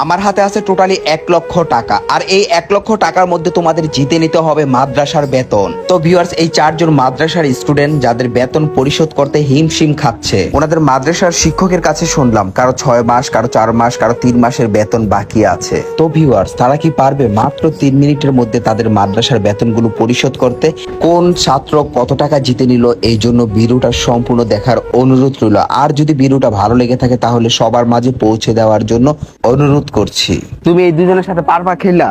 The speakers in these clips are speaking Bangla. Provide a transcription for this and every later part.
আমার হাতে আছে টোটালি 1,00,000 টাকা, আর এই 1,00,000 টাকার মধ্যে তোমাদের জিতে নিতে হবে মাদ্রাসার বেতন। তো ভিউয়ার্স, এই 4জন মাদ্রাসার স্টুডেন্ট যাদের বেতন পরিশোধ করতে হিমশিম খাচ্ছে, ওনাদের মাদ্রাসার শিক্ষকের কাছে শুনলাম কারো 6 মাস, কারো 4 মাস, কারো 3 মাসের বেতন বাকি আছে। তো ভিউয়ার্স, তারা কি পারবে মাত্র 3 মিনিটের মধ্যে তাদের মাদ্রাসার বেতনগুলো পরিশোধ করতে? কোন ছাত্র কত টাকা জিতে নিল, এই জন্য ভিডিওটা সম্পূর্ণ দেখার অনুরোধ রইল। আর যদি ভিডিওটা ভালো লেগে থাকে তাহলে সবার মাঝে পৌঁছে দেওয়ার জন্য অনুরোধ করছি। তুমি এই দুজনের সাথে পারবা খেলা?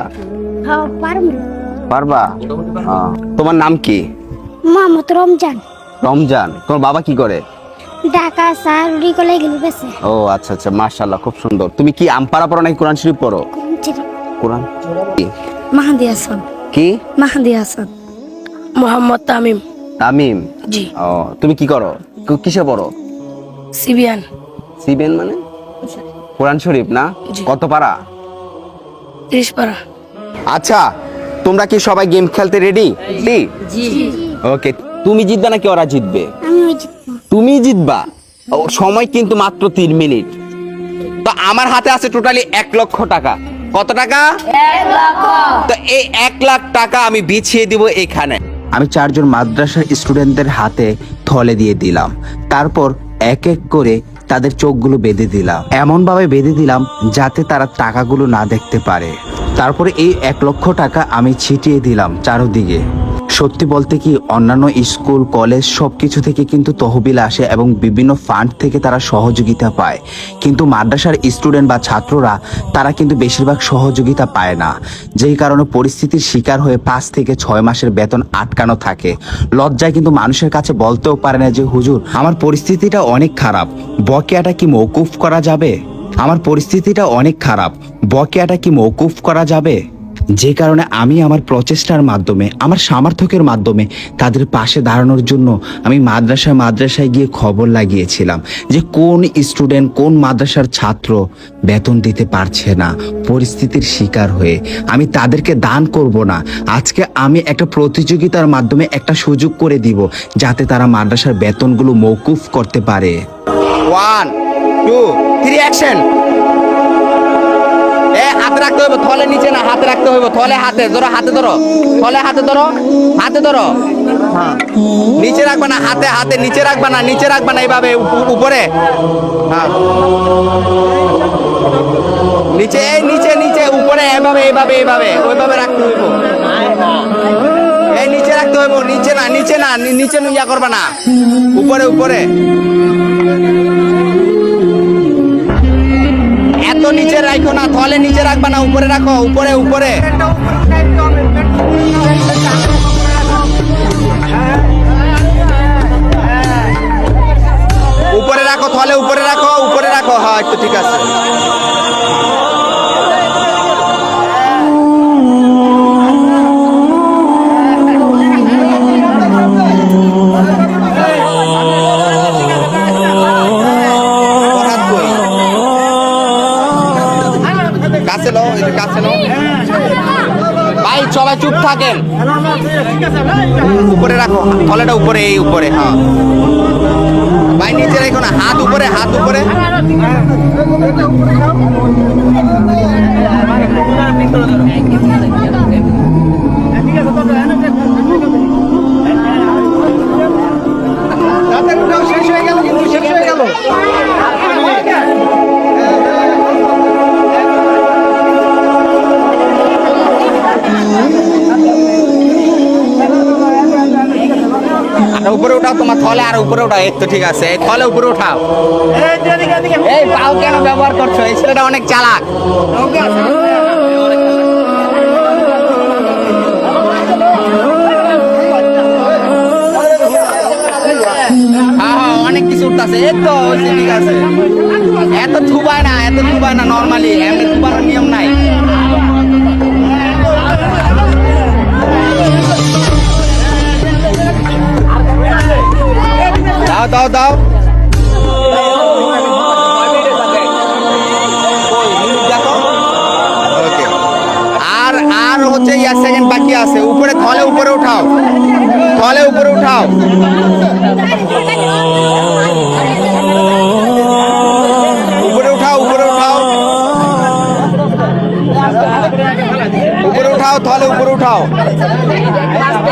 হ্যাঁ পারবো। পারবা? তোমার নাম কি? মোহাম্মদ রমজান। রমজান। তোমার বাবা কি করে? ঢাকা সারুরি কলেজ গেছে। ও আচ্ছা আচ্ছা, মাশাআল্লাহ, খুব সুন্দর। তুমি কি আমপারা পড়ো নাকি কোরআন শরীফ পড়ো? কোরআন কি? মাহাদি হাসান। কি? মাহাদি হাসান। মোহাম্মদ তামিম। তামিম? জি। ও, তুমি কি করো? কিসে পড়ো? সিবিয়ান। সিবিএন মানে? কোরআন শরীফ না? জি। কত পারা? 30 পারা। আচ্ছা, তোমরা কি সবাই গেম খেলতে রেডি? জি। ওকে, তুমি জিতবে নাকি ওরা জিতবে? আমি ওই জিতবো। তুমি জিতবা। ও, সময় কিন্তু মাত্র 3 মিনিট। তো আমার হাতে আছে টোটালি 1,00,000 টাকা। কত টাকা? 1,00,000। তো এই 1,00,000 টাকা আমি বিছিয়ে দিব এখানে। আমি 4জন মাদ্রাসার স্টুডেন্টদের হাতে থলে দিয়ে দিলাম। তারপর এক এক করে তাদের চোখগুলো বেঁধে দিলাম, এমন ভাবে বেঁধে দিলাম যাতে তারা টাকাগুলো না দেখতে পারে। তারপরে এই 1,00,000 টাকা আমি ছিটিয়ে দিলাম চারদিকে। সত্যি বলতে কি, অন্যান্য স্কুল কলেজ সবকিছু থেকে কিন্তু তহবিল আসে এবং বিভিন্ন ফান্ড থেকে তারা সহযোগিতা পায়, কিন্তু মাদ্রাসার স্টুডেন্ট বা ছাত্ররা তারা কিন্তু বেশিরভাগ সহযোগিতা পায় না, যেই কারণে পরিস্থিতির শিকার হয়ে 5 থেকে 6 মাসের বেতন আটকানো থাকে। লজ্জায় কিন্তু মানুষের কাছে বলতেও পারে না যে হুজুর, আমার পরিস্থিতিটা অনেক খারাপ, বকেয়াটা কি মওকুফ করা যাবে? আমার পরিস্থিতিটা অনেক খারাপ, বকেয়াটা কি মওকুফ করা যাবে? যে কারণে আমি আমার প্রচেষ্টার মাধ্যমে, আমার সামর্থ্যের মাধ্যমে তাদের পাশে দাঁড়ানোর জন্য আমি মাদ্রাসায় গিয়ে খবর লাগিয়েছিলাম যে কোন স্টুডেন্ট, কোন মাদ্রাসার ছাত্র বেতন দিতে পারছে না পরিস্থিতির শিকার হয়ে। আমি তাদেরকে দান করব না, আজকে আমি একটা প্রতিযোগিতার মাধ্যমে একটা সুযোগ করে দিব যাতে তারা মাদ্রাসার বেতনগুলো মওকুফ করতে পারে। 1 2 3 অ্যাকশন। হাতে রাখতে হইব, থলে নিচে না, হাতে রাখতে হইব, থলে হাতে ধরো, হাতে ধরো, থলে হাতে ধরো, হাতে ধরো। হ্যাঁ, নিচে রাখবা না, হাতে হাতে নিচে রাখবা না, নিচে রাখবা না, এইভাবে উপরে। হ্যাঁ, নিচে, এই নিচে নিচে, উপরে, এভাবে এইভাবে এইভাবে ওইভাবে রাখতে হইব। এই নিচে রাখতে হইব, নিচে না, নিচে না, নিচে ইয়া করবা না, উপরে উপরে। এত নিচে রাখো না, থলে নিচে রাখবা না, উপরে রাখো, উপরে উপরে। উপরে রাখো, থলে উপরে রাখো, উপরে রাখো। হ্যাঁ, একটু ঠিক আছে। কাছে লো, এটা কাছে লো। ভাই সবাই চুপ থাকেন। উপরে রাখো, থলেটা উপরে, এই উপরে। হ্যাঁ ভাই, নিচে রাখো না, হাত উপরে, হাত উপরে। শেষ হয়ে গেল, কিন্তু শেষ হয়ে গেল। উপরে উঠাও তোমার থলে, আর উপরে উঠাও। এই তো ঠিক আছে, এই থলে উপরে উঠাও। এই পাও কেন ব্যবহার করছো? এই ছেলেটা অনেক চালাক। হ্যাঁ হ্যাঁ, অনেক কিছু উঠতেছে। এই তো ঠিক আছে। এত থুবায় না, এত থুবায় না, নর্মালি এমনি থুবানোর নিয়ম নাই। দাও দাও দাও। আর আর হচ্ছে 1 সেকেন্ড বাকি আছে। উপরে থলে উপরে উঠাও, থলে উপরে উঠাও। উপরে উঠাও, উপরে উঠাও। উঠাও, থলে উপরে উঠাও।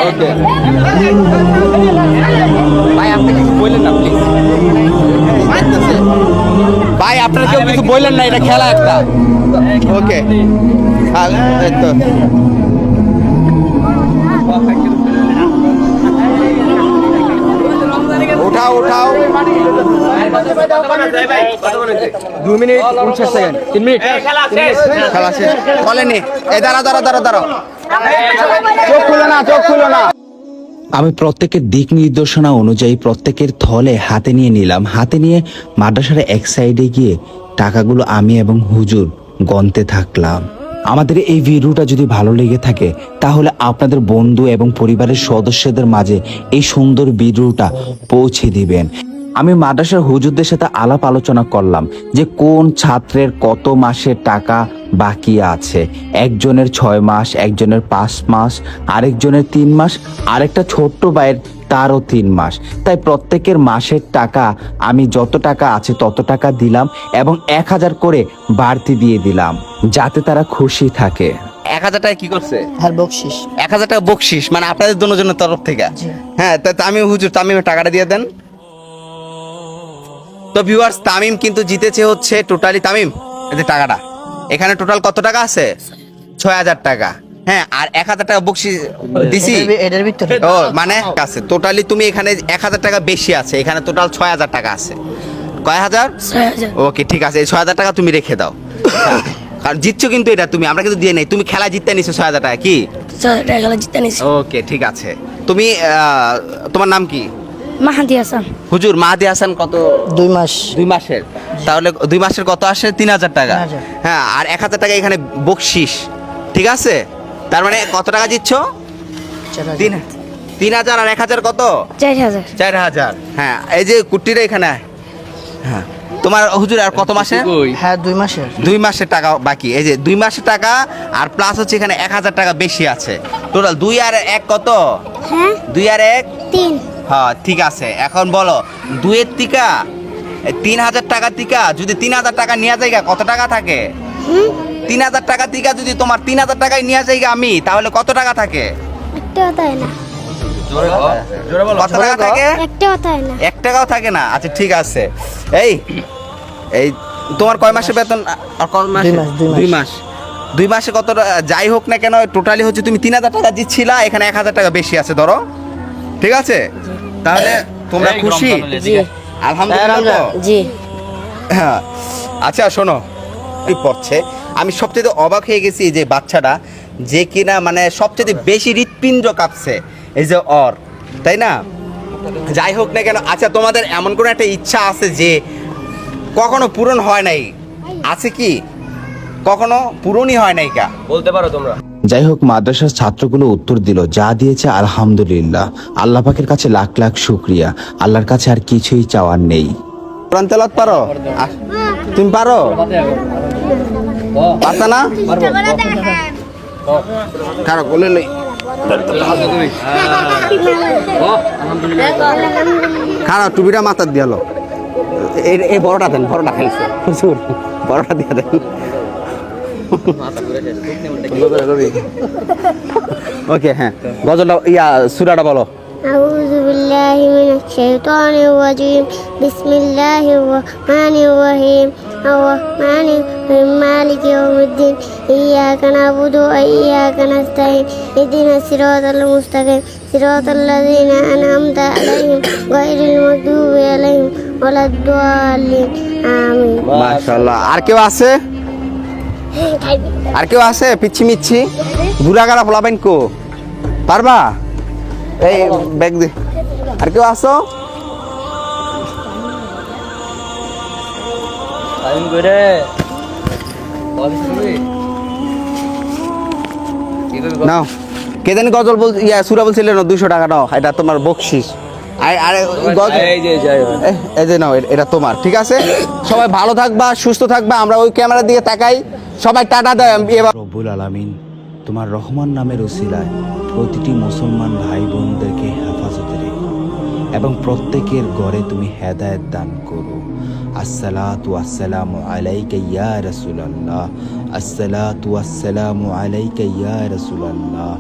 ওকে ভাই, আপনি কিছু বললেন না প্লিজ। ভাই আপনারা কেউ কিছু বললেন না, এটা খেলা একটা। ওকে উঠাও উঠাও। 2 মিনিট 49 সেকেন্ড, 3 মিনিট খেলা শেষ। বলেনি এই দাঁড়া দাঁড়া দাঁড়া দাঁড়া, চোখ খুলো না, চোখ খুলো না। আমি প্রত্যেকের দিক নির্দেশনা অনুযায়ী প্রত্যেকের থলে হাতে নিয়ে নিলাম। হাতে নিয়ে মাদ্রাসার এক সাইডে গিয়ে টাকাগুলো আমি এবং হুজুর গণতে থাকলাম। আমাদের এই ভিডিওটা যদি ভালো লেগে থাকে তাহলে আপনাদের বন্ধু এবং পরিবারের সদস্যদের মাঝে এই সুন্দর ভিডিওটা পৌঁছে দিবেন। আমি মাদ্রাসার হুজুরদের সাথে আলাপ আলোচনা করলাম যে কোন ছাত্রের কত মাসের টাকা বাকি আছে। একজনের 6 মাস, একজনের 5 মাস, আরেকজনের 3 মাস, আরেকটা ছোট্ট ভাইয়ের তারও 3 মাস। তাই প্রত্যেকের মাসের টাকা আমি যত টাকা আছে তত টাকা দিলাম এবং 1000 করে বাড়তি দিয়ে দিলাম যাতে তারা খুশি থাকে। 1000 টাকা কি করছে? আর বকশিস 1000 টাকা বকশিস, মানে আপনাদের দুজনের তরফ থেকে। হ্যাঁ, আমি হুজুর তামিমের টাকাটা দিয়ে দেন। তো ভিউয়ার্স, তামিম কিন্তু জিতেছে হচ্ছে টোটালি, তামিম এই যে টাকাটা, এখানে টোটাল কত টাকা আছে? 6000 টাকা। হ্যাঁ, আর 1000 টাকা বকশিস দিছি এটার ভিতরে। ও মানে আছে টোটালি, তুমি এখানে 1000 টাকা বেশি আছে, এখানে টোটাল 6000 টাকা আছে। কয় হাজার? 6000। ওকে ঠিক আছে, এই 6000 টাকা তুমি রেখে দাও। কারণ জিতছো কিন্তু এটা তুমি, আমরা কিন্তু দিয়ে নেই, তুমি খেলা জিততে নিছো 6000 টাকা কি? 6000 টাকা খেলা জিতে নিছি। ওকে ঠিক আছে। তুমি তোমার নাম কি? মাহাদি হাসান। হুজুর মাহাদি হাসান কত? 2 মাস। 2 মাসের, তাহলে 2 মাসের কত আসে? 3000 টাকা। 3000। হ্যাঁ, আর 1000 টাকা এখানে বকশিস, ঠিক আছে? তার মানে কত টাকা জিতছো? 3000 আর 1000 কত? 4000। 4000। হ্যাঁ, এই যে কুট্টিটা এখানে আয়। হ্যাঁ, তোমার হুজুর আর কত মাসে? হ্যাঁ 2 মাসের। 2 মাসের টাকা বাকি, এই যে 2 মাসের টাকা আর প্লাস হচ্ছে এখানে 1000 টাকা বেশি আছে। টোটাল 2 আর 1 কত? হ্যাঁ 2 আর 1 3। হ্যাঁ ঠিক আছে। এখন বলো 2 এর টিকা 3000 টাকা টিকা যদি 3000 টাকা নিয়ে যাই কত টাকা থাকে? 3000 টাকা টিকা যদি তোমার 3000 টাকায় নিয়ে যাই আমি, তাহলে কত টাকা থাকে? একটাও তাই না। কত টাকা থাকে? একটাও তাই না। 1 টাকাও থাকে না। আচ্ছা ঠিক আছে। এই এই তোমার কয় মাসের বেতন? আর কয় মাস? 2 মাস, 2 মাস। 2 মাস। 2 মাসে কত যাই হোক না কেন টোটালি হচ্ছে তুমি 3000 টাকা দিচ্ছিলা, এখানে 1000 টাকা বেশি আছে ধরো, ঠিক আছে? তাহলে তোমরা খুশি? জি আলহামদুলিল্লাহ তো? জি। হ্যাঁ। আচ্ছা শোনো, এই পড়ছে, আমি সবচেয়ে অবাক হয়ে গেছি যে বাচ্চাটা যে কিনা মানে সবচেয়ে বেশি হৃৎপিণ্ড কাঁপছে এই যে ওর, তাই না? যাই হোক না কেন, আচ্ছা তোমাদের এমন কোনো একটা ইচ্ছা আছে যে কখনো পূরণ হয় নাই? আছে কি? কখনো পূরণই হয় নাই কা? বলতে পারো তোমরা? যাই হোক, মাদ্রাসার ছাত্রগুলো উত্তর দিল যা দিয়েছে আলহামদুলিল্লাহ, আল্লাহ পাকের কাছে লাখ লাখ শুকরিয়া, আল্লাহর কাছে আর কিছুই চাওয়ার নেই। কোরআন তেলাওয়াত পারো? তুমি পারো? পারতা না? কারো বলে লই, খারাপ টুপিটা মাথার দিয়ালো, এই বড়টা দেন, বড়টা খাইছে হুজুর, বড়টা দিয়ে দেন। ওকে হ্যাঁ, গজলটা সূরাটা বলো। أعوذ بالله من الشيطان الرجيم بسم الله الرحمن الرحيم الرحمن الرحيم مالك يوم الدين إياك نعبد وإياك نستعين اهدنا الصراط المستقيم صراط الذين أنعمت عليهم غير المغضوب عليهم ولا الضالين آمين মাশাআল্লাহ। আর কেউ আছে? আর কেউ আছে? পিচ্ছি মিচ্ছি বুড়াগাড়া ফলাবেন কো পারবা? এই ব্যাগ দে। আর কেউ আসো? টাইম করে নাও, কে জানি গজল বল সূরা বলছিলেন 200 টাকা নাও, এটা তোমার বকশিস। আর এই যে নাও, এটা তোমার, ঠিক আছে? সবাই ভালো থাকবা, সুস্থ থাকবা। আমরা ওই ক্যামেরার দিকে তাকাই, সবাই টাটা দেয় এবার। রব্বুল আলামিন, তোমার রহমান নামের উসিলায় প্রতিটি মুসলমান ভাই বোনদেরকে হেফাজতে রেখো এবং প্রত্যেকের ঘরে তুমি হেদায়েত দান করো। আসসালাতু ওয়াসসালামু আলাইকা ইয়া রাসূলুল্লাহ। আসসালাতু ওয়াসসালামু আলাইকা ইয়া রাসূলুল্লাহ।